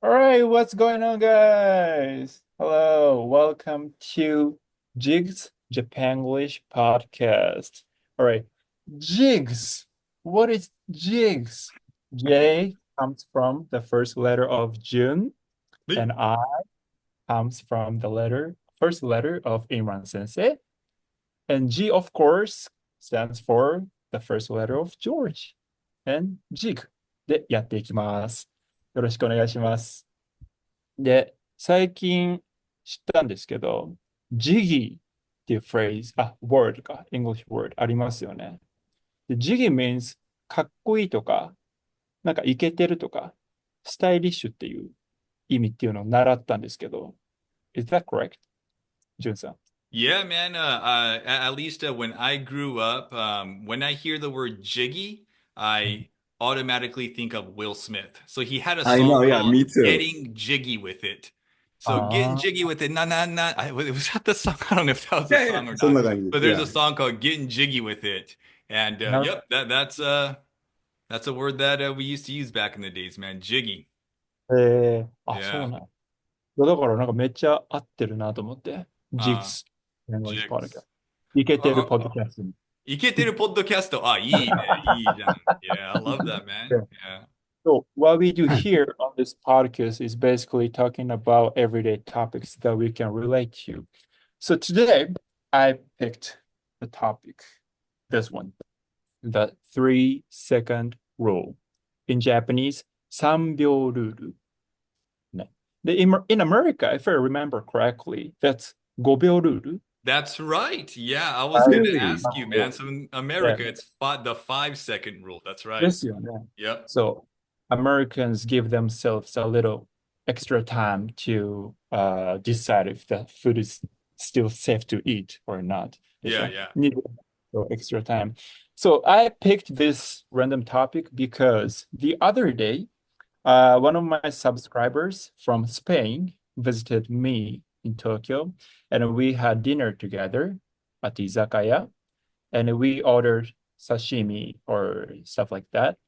All right, what's going on, guys? Hello, welcome to Jig's Japanglish podcast. All right, Jigs. What is Jigs? J comes from the first letter of June, and I comes from the first letter of Imran Sensei, and G, of course, stands for the first letter of George, and Jig でやっていきます。よろしくお願いします。で、最近知ったんですけど、Jiggy っていうフレーズ、word か、English word ありますよね。で、Jiggy means かっこいいとか、なんかイケてるとか、スタイリッシュっていう意味っていうのを習ったんですけど、Is that correct? ジュンさん。Yeah, man. At least when I grew up, when I hear the word jiggy, I automatically think of Will Smith. So he had a I song know, yeah, called me too. "Getting Jiggy with It." So getting あ jiggy with it, nah, nah, nah. Was that the song? I don't know if that was the いやいや、song or そん not. な感じで But す。い there's a や、song called "Getting Jiggy with It," and なるほ yep, that's a word that we used to use back in the days, man. Jiggy. ど。そうYeah. なんだからなんかめっちゃ合ってるなと思って、Uh, Jigs English Podcast。jigs. イケてるポッド Uh, キャストに。イケてるポッドキャスト。あ、いいね。いいじゃん。Yeah, I love that, man. Yeah. So what we do here on this podcast is basically talking about everyday topics that we can relate to. So today I picked the topic, this one, the 3 second rule. In Japanese, 3秒ルール。ね。で、in America, if I remember correctly, that's 5秒ルール。That's right. Yeah, I was はい。gonna Really? ask you, man. So in America, it's the 5 second rule. That's right. ですよね。Yep. So Americans give themselves a little extra time to decide if the food is still safe to eat or not. でし Yeah, ょ yeah. Need so extra time. So I picked this random topic because the other day, one of my subscribers from Spain visited me in Tokyo, and we had dinner together at the izakaya, and we ordered sashimi or stuff like that.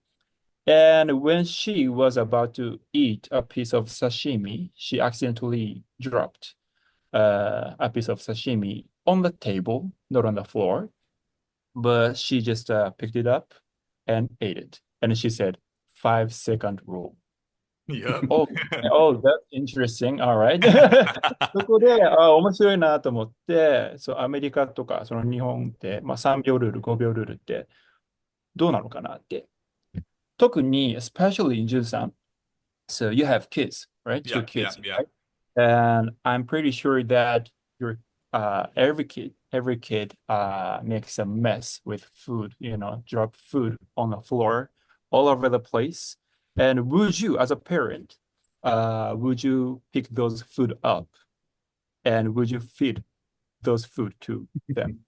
And when she was about to eat a piece of sashimi, she accidentally dropped a piece of sashimi on the table, not on the floor, but she just picked it up and ate it. And she said, 5 second rule. Yep. Oh, oh, that's interesting. All right. そこで、面白いなと思って、そう、アメリカとか、その日本って、まあ、3秒ルール、5秒ルールってどうなのかなって。特に、especially in 13, so you have kids, right? Two Yeah, yeah, kids, yeah. right? And I'm pretty sure that your every kid makes a mess with food, drop food on the floor all over the place. And would you, as a parent, would you pick those food up and would you feed those food to them, to your kid?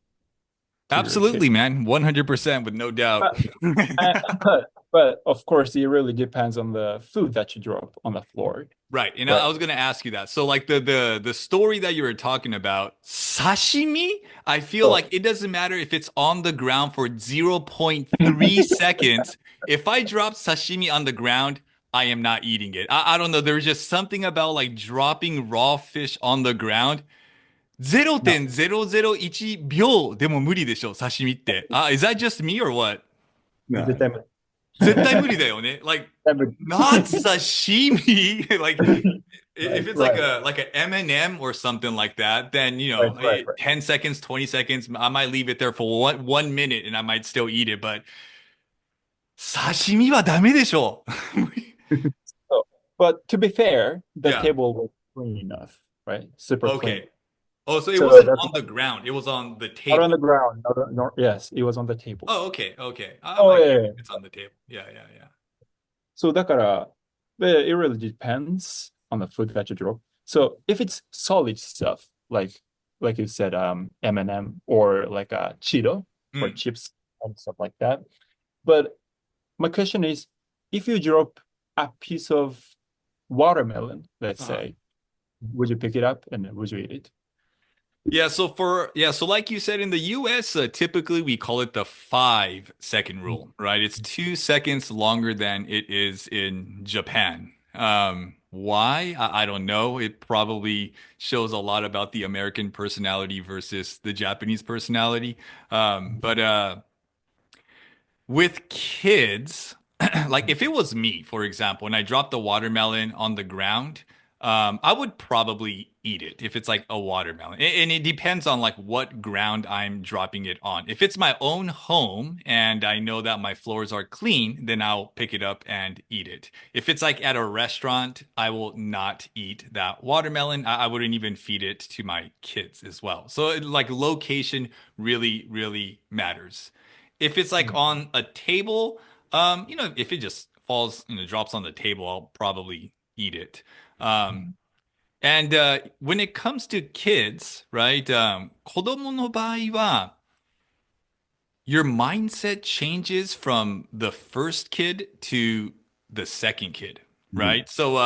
Absolutely, man. 100% with no doubt. But, but of course, it really depends on the food that you drop on the floor, Right. And I right? was gonna ask you that. So like the story that you were talking about, sashimi, I feel So like it doesn't matter if it's on the ground for zero point 0.3 seconds. If I drop sashimi on the ground, I am not eating it. I don't know. There's just something about like dropping raw fish on the ground. no, 0.001秒でも無理でしょ、刺身って。Is that just me or what? 絶 No. 対無理。絶対無理だよね。Like, 絶対無理。not sashimi. Like, Right, if it's like right, a M&M or something like that, then right, right, right. 10 seconds, 20 seconds, I might leave it there for one minute and I might still eat it, but 刺身はダメでしょ。So, but to be fair, the Yeah. table was clean enough, right? Super clean. Okay. Oh, so it So wasn't that's on the ground. It was on the not on table. the ground. No, yes, it was on the table. Oh, okay, okay. I Oh, might yeah, eat yeah, it if it's yeah. on the table. Yeah, yeah, yeah. So だから、it really depends on the food that you drop. So if it's solid stuff, like you said, M&M or like a Cheeto or Mm. chips and stuff like that. But my question is, if you drop a piece of watermelon, let's Uh-huh. say, would you pick it up and would you eat it? So like you said in the US, typically we call it the 5 second rule, right? It's 2 seconds longer than it is in Japan. Why? I don't know. It probably shows a lot about the American personality versus the Japanese personality. But with kids, like if it was me, for example, and I dropped the watermelon on the ground, I would probably eat it if it's like a watermelon. And it depends on like what ground I'm dropping it on. If it's my own home and I know that my floors are clean, then I'll pick it up and eat it. If it's like at a restaurant, I will not eat that watermelon. I wouldn't even feed it to my kids as well. So like location really, really matters. If it's like on a table, if it just falls, drops on the table, I'll probably eat it. Um, and when it comes to kids, right? 子供の場合は your mindset changes from the first kid to the second kid, うん。right? So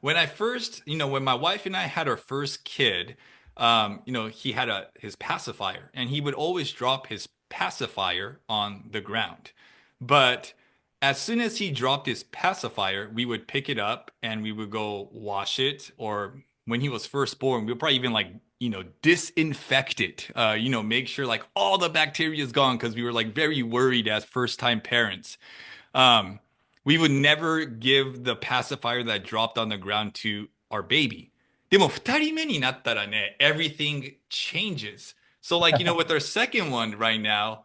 when I first, when my wife and I had our first kid, he had his pacifier and he would always drop his pacifier on the ground. But as soon as he dropped his pacifier, we would pick it up and we would go wash it. Or when he was first born, we would probably even like disinfect it, make sure like all the bacteria is gone because we were like very worried as first time parents. Um, we would never give the pacifier that dropped on the ground to our baby. でも二人目になったらね, everything changes. So like, with our second one right now,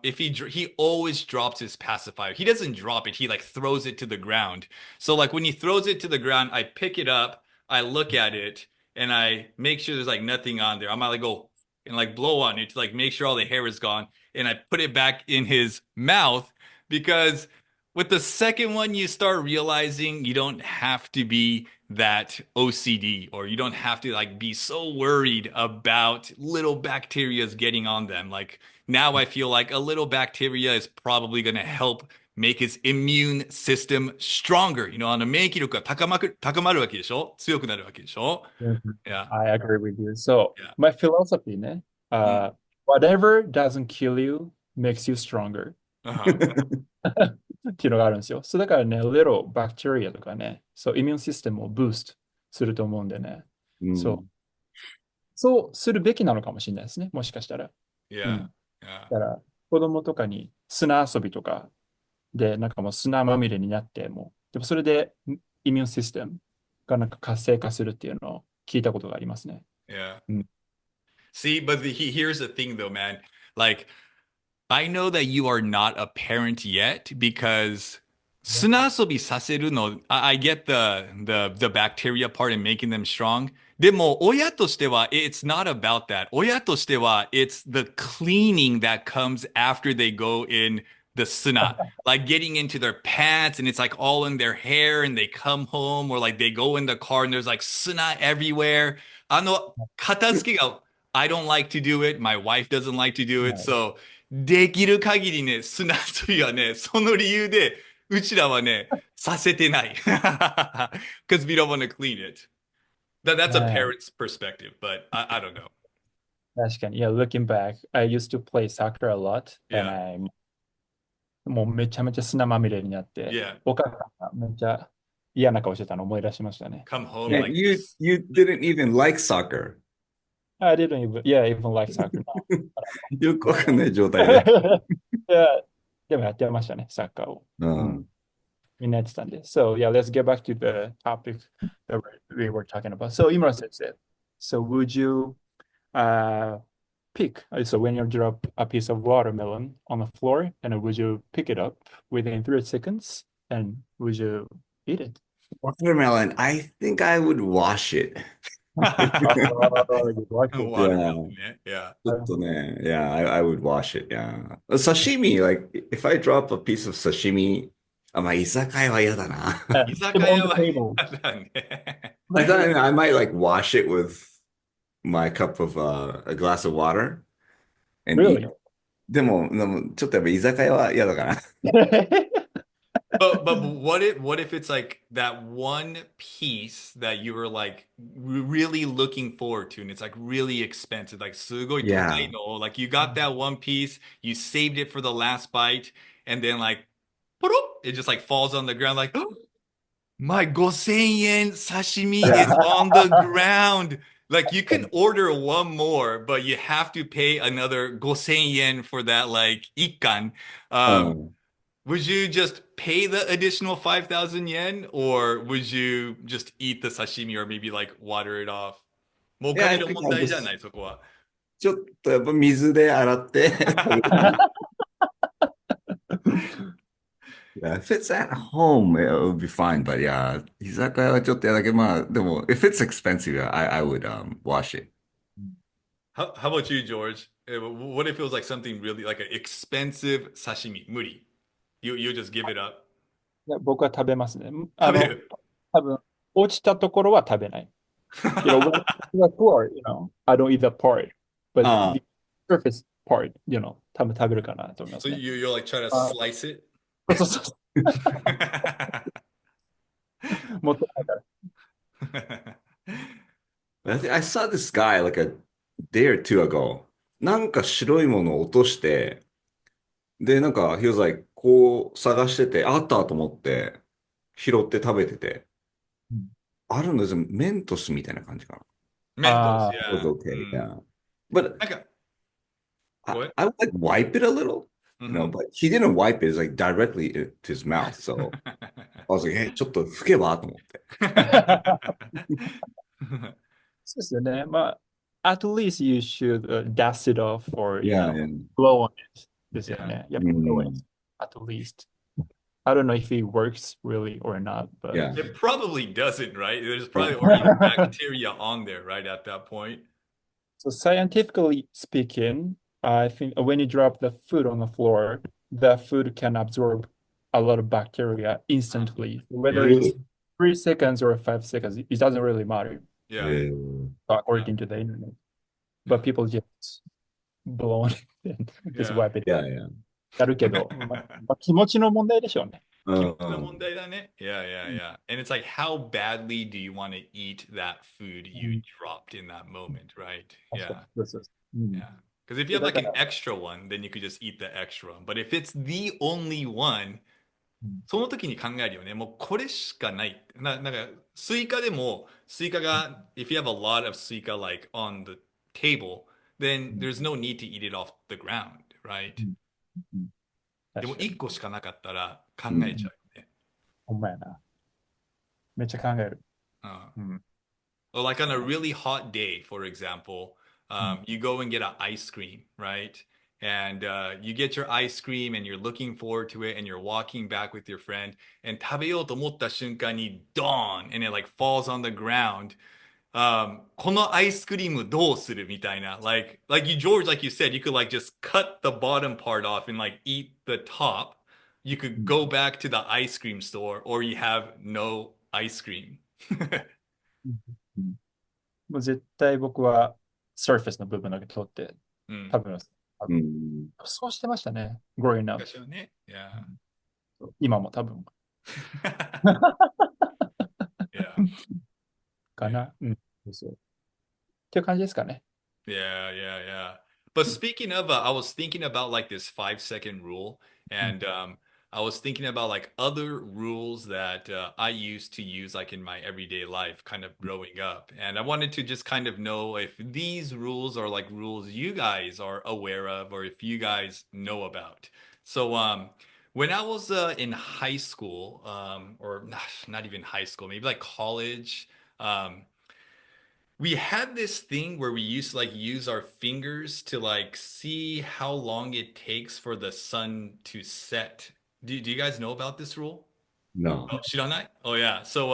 if he always drops his pacifier. He doesn't drop it. He like throws it to the ground. So like when he throws it to the ground, I pick it up, I look at it, and I make sure there's like nothing on there. I might like go and like blow on it to like make sure all the hair is gone, and I put it back in his mouth because with the second one, you start realizing you don't have to be that OCD or you don't have to like be so worried about little bacterias getting on them. Like now I feel like a little bacteria is probably going to help make his immune system stronger. 免疫力が高まるわけでしょ強くなるわけでしょ Mhm. Yeah. I agree with you. So Yeah. my philosophy, ね, うん whatever doesn't kill you makes you stronger. っていうのがあるんですよ。そうだからね、little bacteria とかね、そう、イミューンシステムをブーストすると思うんでね、そう、そうするべきなのかもしれないですね、もしかしたら。う Yeah. ん。Yeah. だから、子供とかに砂遊びとかで、なんかもう砂まみれになっても、でもそれでイミューンシステムがなんか活性化するっていうのを聞いたことがありますね。Yeah. うん。See, but here's the thing though, man. Like, I know that you are not a parent yet because 砂遊びさせるの, I get the bacteria part and making them strong. でも親としては it's not about that. 親としては it's the cleaning that comes after they go in the suna. Like getting into their pants and it's like all in their hair and they come home or like they go in the car and there's like suna everywhere. 片付けが I don't like to do it. My wife doesn't like to do it. はい。So できる限りね、砂遊びはね、その理由で、うちらはね、させてない。Because we don't want to clean it. That's a はい。parent's perspective, but I don't know. 確かに。Yeah, looking back, I used to play soccer a lot, and Yeah,もうめちゃめちゃ砂まみれになって、yeah. お母さんがめっちゃ嫌な顔してたの思い出しましたね。Come home And Yeah, like you this. you didn't even like soccer. I didn't even, yeah, even like soccer now. よくわかんない状態で。Yeah, でもやってましたね、サッカーを。ううん。ん。みんなやってたんで。So, yeah, let's get back to the topic that we were talking about. So, Imran said, so would you pick, so when you drop a piece of watermelon on the floor, and would you pick it up within 3 seconds, and would you eat it? Watermelon, I think I would wash it. Oh, you like it. Yeah. Watermelon ね。Yeah. ちょっとね、yeah, I would wash it, yeah. Sashimi, like, if I drop a piece of sashimi, あ、まあ、居酒屋は嫌だな。居酒でも on 屋 the は table. 嫌だね。I thought I might like wash it with my cup of a glass of water and eat. Really? でもちょっとやっぱ居酒屋は嫌だかな。But what if it's like that one piece that you were like really looking forward to and it's like really expensive, like すごい高い Yeah. の, like you got that one piece, you saved it for the last bite, and then like it just like falls on the ground like My 5000yen sashimi is on the ground. Like you can order one more, but you have to pay another 5000 yen for that like ikan. う Um, ん。would you just pay the additional 5,000 yen or would you just eat the sashimi or maybe like water it off? もうお Yeah, 金 I の think 問 I'll 題じゃな just い、そこは。ちょっとやっぱ水で洗って食べる。Yeah, if it's at home, it would be fine. But yeah, 居酒屋はちょっとやだけど、まあ、でも、if it's expensive, I would wash it. How about you, George? What if it was like something really like an expensive sashimi? 無理。You just give it up. いや僕は食べますね。食べる。多分、落ちたところは食べない。when the part, I don't eat the part, but あ the surface part, 多分食べるかなと思いま So すね。you're like trying to あ、slice it? そうそうそう。もったいないから。I saw this guy like a day or two ago. なんか白いものを落として、で、なんか、he was like, こう探してて、あったと思って、拾って食べてて、うん、あるんですよ。メントスみたいな感じかな。Mentos, あ It was yeah. okay, うん。yeah. But なんか、I, go ahead. I would like wipe it a little, うん。but he didn't wipe it. It's like directly to his mouth. So I was like, hey, ちょっと拭けばと思って。あ。そうですよね。まあ、at least you should dust it off or, Yeah, yeah. blow on it ですよ Yeah. ね。やっぱ blow it, うん。at least. I don't know if it works really or not, but Yeah. It probably doesn't, right? There's probably already bacteria on there, right, at that point. so scientifically speaking, I think when you drop the food on the floor, the food can absorb a lot of bacteria instantly. Whether it's Really? 3 seconds or 5 seconds, it doesn't really matter Yeah. Yeah. according to the internet. But people just blow on it and just Yeah. wipe it. Yeah, yeah. やるけど、気持ちの問題でしょうね。う気持ちの問ん。題だね。Yeah, yeah, yeah. And it's like, how badly do you want to eat that food う you ん、dropped in that moment, right? 確かに。Yeah, そうそうそう。うん、yeah. Because if you have だ like か an ら、extra one, then you could just eat the extra one. But if it's the only one, うん、その時に考えるよね。もうこれしかない。なんか、スイカでも、スイカが、if you have a lot of スイカ like on the table, う then ん、there's no need to eat it off the ground, う right? ん、うん、でも確かに。1個しかなかったら考えちゃうん。うよね。ほんまやな。めっちゃ考える。うん。うん。Or like on a really hot day, for example, うん、you go and get an ice cream, right? And you get your ice cream and you're looking forward to it and you're walking back with your friend and 食べようと思った瞬間に dawn and it like falls on the ground. このアイスクリームどうするみたいな。Like you, George, like you said, you could like just cut the bottom part off and like eat the top. You う could ん、go back to the ice cream store or you have no ice cream. うん、うん、もう絶対僕はサーフェスの部分だけ取ってうん。食べます。うん。そうしてましたね。growing up。昔はね。Yeah. 今も多分。Yeah. か Yeah. な。うん。そうそう。っていう感じですかね。Yeah, yeah, yeah. But speaking of, I was thinking about like this 5 second rule, うん、and I was thinking about like other rules that I used to use like in my everyday life, kind of growing up. And I wanted to just kind of know if these rules are like rules you guys are aware of, or if you guys know about. So, when I was in high school, or not even high school, maybe like college. We had this thing where we used to like use our fingers to like see how long it takes for the sun to set. Do you guys know about this rule? No. Oh, 知らない? Oh yeah. So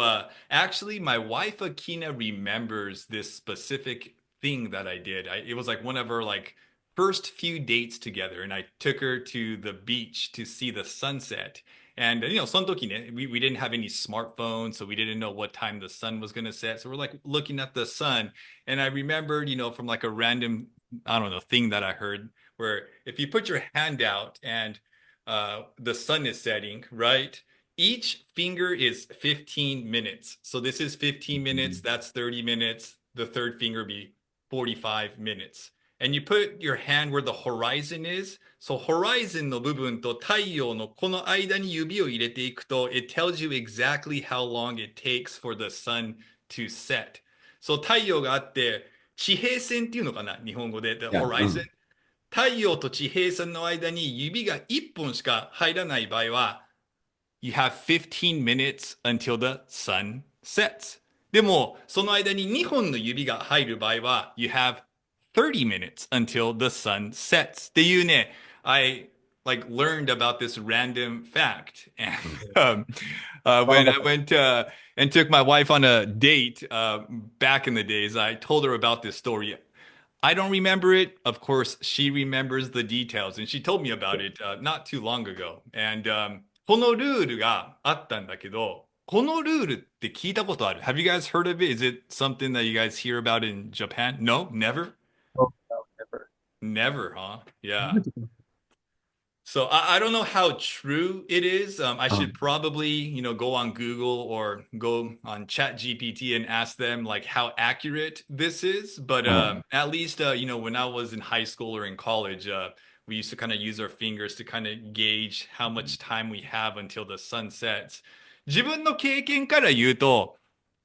actually my wife Akina remembers this specific thing that I did. It was like one of her like first few dates together and I took her to the beach to see the sunset. And その時ね, we didn't have any smartphones, so we didn't know what time the sun was gonna set. So we're like looking at the sun. And I remembered, from like a random, I don't know, thing that I heard where if you put your hand out and the sun is setting, right? Each finger is 15 minutes. So this is 15 minutes, that's 30 minutes. The third finger be 45 minutes. and you put your hand where the horizon is. So horizon の部分と太陽のこの間に指を入れていくと、it tells you exactly how long it takes for the sun to set. So 太陽があって、地平線っていうのかな、日本語で、the いや、う horizon。ん。太陽と地平線の間に指が1本しか入らない場合は、You have 15 minutes until the sun sets. でも、その間に2本の指が入る場合は、You have 30 minutes until the sun sets. っていうね、I like learned about this random fact. And when I went and took my wife on a date back in the days, I told her about this story. I don't remember it. Of course, she remembers the details, and she told me about it not too long ago. And このルールがあったんだけど、このルールって聞いたことある？ Have you guys heard of it? Is it something that you guys hear about in Japan? No, never? Oh, no, never. Never, huh? Yeah. So I don't know how true it is. I あ、should probably, go on Google or go on Chat GPT and ask them like how accurate this is. But うん。at least, when I was in high school or in college, we used to kind of use our fingers to kind of gauge how much time we have until the sun sets. 自分の経験から言うと、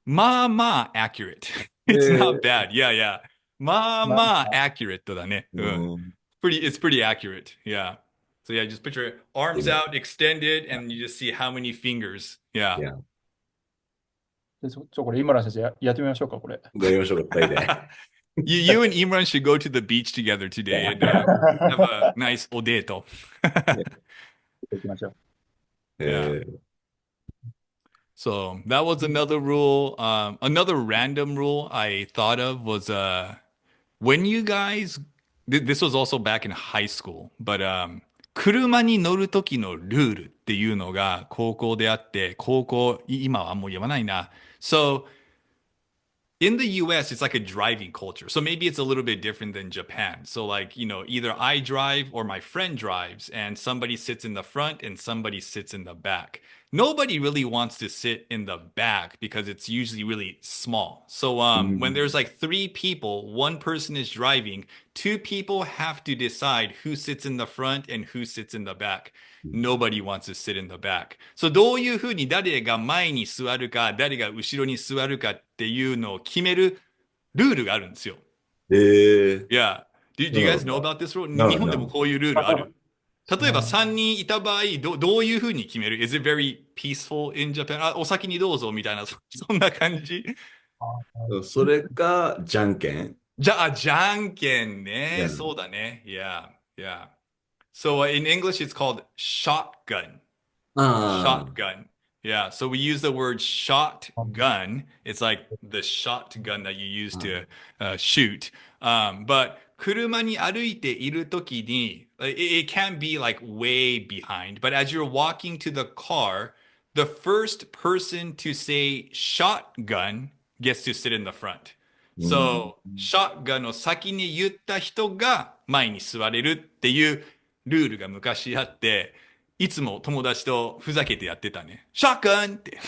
まあまあ accurate. え It's not ー、bad. Yeah, yeah. まあままあ accurate だね。ううん。ん。It's pretty accurate. Yeah. So yeah, just put your arms 今、out, extended, and you just see how many fingers. Yeah. いや、これ、今の先生やってみましょうか、これ。やりましょうか、二人で。You and Imran should go to the beach together い today や、and have a nice odeto. 行きましょう。Yeah. えー、So that was another rule. Another random rule I thought of was when you guys, this was also back in high school, but 車に乗る時のルールっていうのが高校であって、今はもう言わないな。So in the US, it's like a driving culture. So maybe it's a little bit different than Japan. So, like, either I drive or my friend drives, and somebody sits in the front and somebody sits in the back. Nobody really wants to sit in the back because it's usually really small. So, う when ん。there's like three people, one person is driving, two people have to decide who sits in the front and who sits in the back. Nobody wants to sit in the back. So どういうふうに誰が前に座るか、誰が後ろに座るかっていうのを決めるルールがあるんですよ。えー、Yeah. Do you な guys る know ほ about this rule? ど。日本でもこういうルールある？例えば3人いた場合、どういうふうに決める？ Is it very peaceful in Japan? お先にどうぞみたいな、そんな感じ？それか、じゃんけん。じゃんけんね。いや、そうだね。Yeah. Yeah. So in English, it's called shotgun. ああ、Shotgun. Yeah, so we use the word shotgun. It's like the shotgun that you use to shoot. But 車に歩いているときに、it can be like way behind. But as you're walking to the car, the first person to say shotgun gets to sit in the front. うん。So, shotgun を先に言った人が前に座れるっていうルールが昔あって、いつも友達とふざけてやってたね。shotgun って。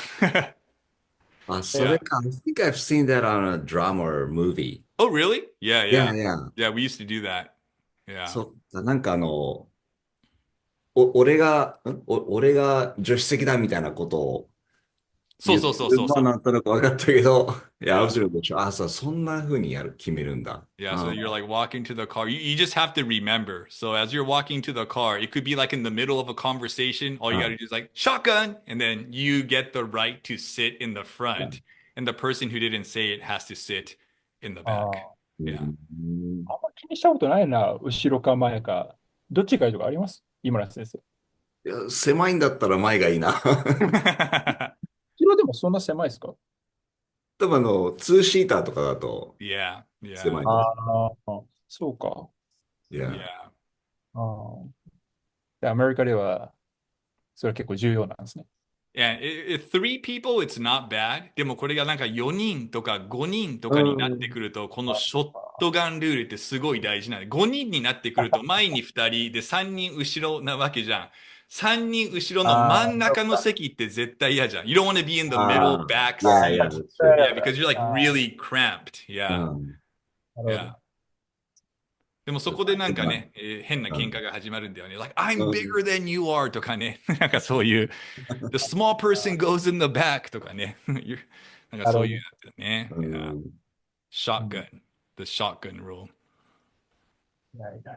あ、それ Yeah. か。I think I've seen that on a drama or movie. Oh, really? Yeah, いや yeah. いや、Yeah, we used to do that. Yeah. そっか、なんか俺が助手席だみたいなことをそう言ってるのはそうそうそうそう。なんとなく分かったけど、いや、Yeah. 後ろでしょ。あ、そう、そんな風に決めるんだ。Yeah, so あ、you're like walking to the car. You just have to remember. So as you're walking to the car, it could be like in the middle of a conversation. All you got to do is like shotgun, and then you get the right to sit in the front, and the person who didn't say it has to sit in the あ back. あ、う Yeah. ん。あんま気にしたことないな。後ろか前か。どっちがいいとかあります？今の先生。いや、狭いんだったら前がいいな。後ろでもそんな狭いですか？多分ツーシーターとかだと Yeah, 狭 yeah, いです。ああ、そうか。いや、yeah. ああ。でアメリカでは、それは結構重要なんですね。Yeah, if three people, it's not bad. でもこれがなんか4人とか5人とうかになってん。くると、このショットガンルールってすごい大事なんで、5人になってくると前に2人で3人後ろなわけじゃん。3人後ろの真ああ、ん中の席って絶対嫌じゃん。You don't want to be in the あ middle あ、back いやいや、seat. that's true. Yeah, because you're like ああ、really cramped. う Yeah, ん。なるほ yeah. ど。でもそこでなんかね、変な喧嘩が始まるんだよね。Like, I'm うん bigger than you are とかね。なんかそういう、The small person goes in the back とかね。なんかそういうなるほど。やつね。う Yeah. ん Shotgun. The shotgun rule.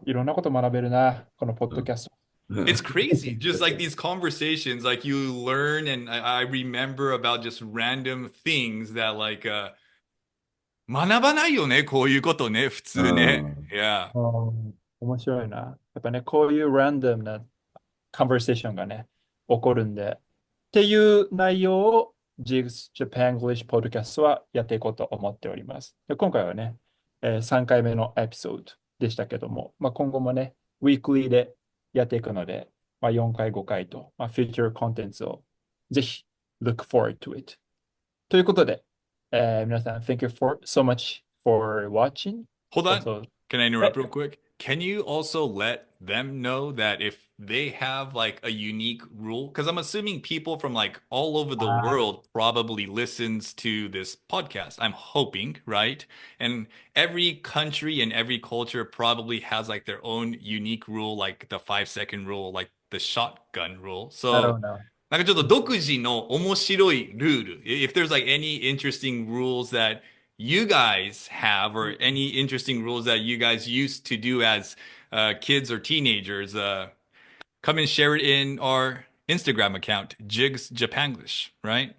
いろんなこと学べるな、このポッうんドキャスト。It's crazy. Just like these conversations, like you learn, and I remember about just random things that like 学ばないよね、こういうことね、普う通ね。ん Yeah. 面白いな。やっぱね、こういうランダムなカンバーセーションがね、起こるんで、っていう内容を Jigs Japanglish Podcast はやっていこうと思っております。で今回はね、3回目のエピソードでしたけども、今後もね、ウィークリーでやっていくので、4回、5回と、future contents をぜひ look forward to it。ということで、皆さん、Thank you so much for watching. Hold on. Also, Can I え interrupt real quick? Can you also let them know that if they have like a unique rule? Because I'm assuming people from like all over the あ world probably listens to this podcast. I'm hoping, right? And every country and every culture probably has like their own unique rule, like the 5 second rule, like the shotgun rule. なるほ So ど。なんかちょっと独自の面白いルール。If there's like any interesting rules that you guys have or any interesting rules that you guys used to do as kids or teenagers, come and share it in our Instagram account, Jigs Japanglish, right?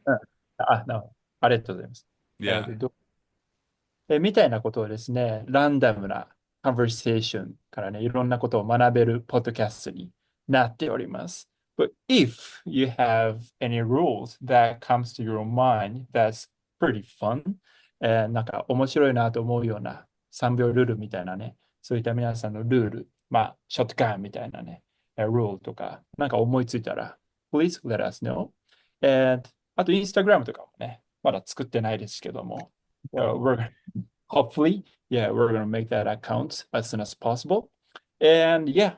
ありがとうございます。Yeah. みたいなことをですね、ランダムなカンバーセーションからね、いろんなことを学べるポッドキャストになっております。But if you have any rules that comes to your mind that's pretty fun, なんか面白いなと思うような3秒ルールみたいなね、そういった皆さんのルール、ショットガンみたいなね、ルールとか、なんか思いついたら、please let us know. And あと、インスタグラムとかもね、まだ作ってないですけども、we're hopefully, yeah, we're gonna make that account as soon as possible. And yeah,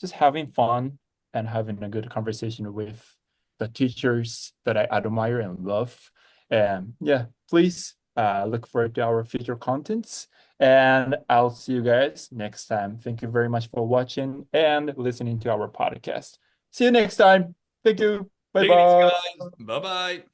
just having fun and having a good conversation with the teachers that I admire and love. And yeah, please look forward to our future contents. And I'll see you guys next time. Thank you very much for watching and listening to our podcast. See you next time. Thank you. Bye Take it easy, bye. guys. Bye bye.